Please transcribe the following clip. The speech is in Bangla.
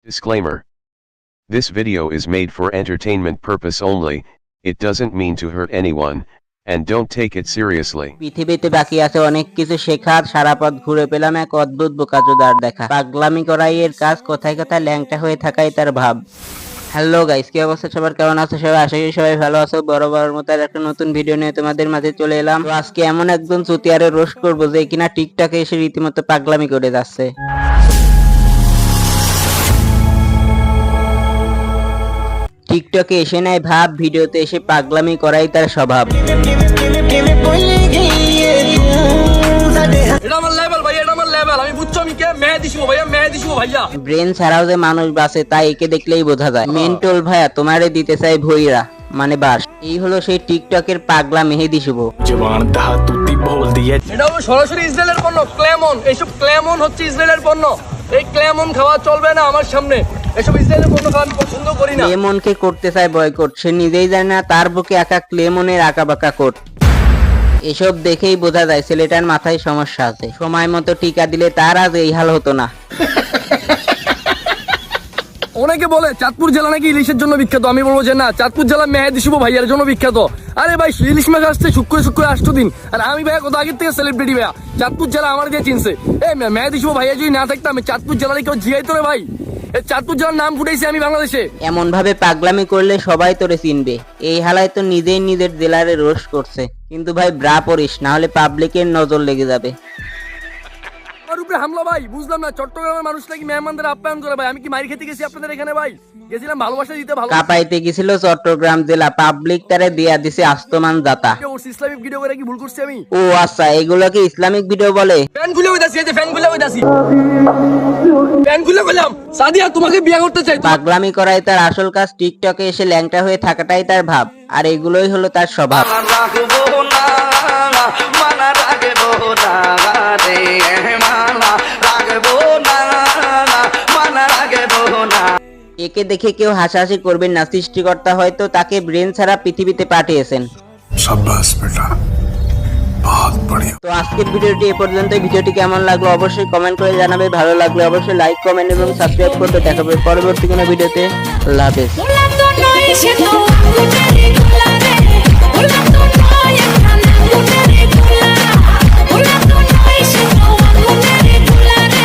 Disclaimer. This video is made for entertainment purpose only, it doesn't mean to hurt anyone, and don't take it seriously. পৃথিবীতে বাকি আছে অনেক কিছু শেখার, সারা পথ ঘুরে পেলাম এক অদ্ভুত বোকাচোদার দেখা। পাগলামি করাই এর কাজ, কোথায় কোথায় ল্যাংটা হয়ে থাকাই তার ভাব। হ্যালো গাইস, কি অবস্থা সবার, কেমন আছো সবাই? আশা করি সবাই ভালো আছো। বরাবরের মতো একটা নতুন ভিডিও নিয়ে তোমাদের মাঝে চলে এলাম। তো আজকে এমন একজন চুতিয়ারে রোস্ট করবো যে কিনা টিকটকে এসে রীতিমতো পাগলামি করে যাচ্ছে। টিকটকে এসে নাই ভাব, ভিডিওতে এসে পাগলামি করাই তার স্বভাব। ব্রেন ছাড়াও যে মানুষ বাঁচে তাই একে দেখলেই বোঝা যায়। মেন্টল ভাইয়া তোমারে দিতে চাই ভইরা, মানে বাস। এই হলো সেই টিকটকের পাগলা মেহেদি শুভ। এটা হলো সরাসরি ইসরায়েলের পণ্য, ক্লেমন। এইসব ক্লেমন হচ্ছে ইসরায়েলের পণ্য। এই ক্লেমন খাওয়া চলবে না আমার সামনে। এসব ইসরায়েলের পণ্য খাওয়া আমি পছন্দ করি না। ক্লেমনকে করতে চায় বয়কট, সে নিজেই জানে না তার বুকে আঁকা ক্লেমনের আঁকা বাঁকা কোট। এসব দেখেই বোঝা যায় ছেলেটার মাথায় সমস্যা আছে। সময় মতো টিকা দিলে তার আজ এই হাল হতো না। অনেকে বলে চাঁদপুর জেলা নাকি ইলিশের জন্য বিখ্যাত। আমি বলবো যে না, চাঁদপুর জেলা মেহেদি শুভ ভাইয়ার জন্য বিখ্যাত। আরে ভাই, ইলিশ মাছ আসছে শুক্রে 8 দিন, আর আমি ভাইয়া কত আগের থেকে সেলিব্রিটি ভাইয়া। চাঁদপুর জেলা আমার দিয়ে চিনছে। এই মেহেদি শুভ ভাইয়া যদি না থাকতাম, চাঁদপুর জেলার কেউ জিয়াইতো রে ভাই। এই চাঁদপুর জেলার নাম ফুটাইছি আমি বাংলাদেশে। এমন ভাবে পাগলামি করলে সবাই তোরে চিনবে। এই হালায় তো নিজেই নিজের জেলারে রোস্ট করছে। কিন্তু ভাই ব্রা পরিস, না হলে পাবলিকের নজর লেগে যাবে। আমার উপরে হামলা ভাই, বুঝলাম না। চট্টগ্রামের মানুষ নাকি মেহমানদের আপ্যায়ন করে ভাই। আমি কি মাইর খেতে গেছি আপনাদের এখানে ভাই? গেছিলাম ভালোবাসা দিতে। ভালো কাপাইতে গেছিল চট্টগ্রাম জেলা, পাবলিক তারে দিয়া দিছে আস্তমান জাতা। ইসলামিক ভিডিও করে কি ভুল করছি আমি? ও আচ্ছা, এগুলোকে ইসলামিক ভিডিও বলে? ফ্যান খুলে হইতাছি, এই যে ফ্যান খুলে হইতাছি, ফ্যান খুলে বললাম সাদিয়া তোমাকে বিয়ে করতে চাই। পাগলামি করাই তার আসল কাজ, টিকটকে এসে ল্যাংটা হয়ে থাকাটাই তার ভাব, আর এগুলোই হলো তার স্বভাব। একে দেখে কেউ হাসাহাসি করবেন না, সৃষ্টিকর্তা হয়তো তাকে ব্রেন ছাড়া পৃথিবীতে পাঠিয়েছেন। তো আজকের ভিডিওটি এ পর্যন্ত। ভিডিওটি কেমন লাগলো অবশ্যই কমেন্ট করে জানাবে। ভালো লাগলে অবশ্যই লাইক, কমেন্ট এবং সাবস্ক্রাইব করতে। দেখা হবে পরবর্তী কোনো ভিডিওতে। আল্লাহ হাফেজ।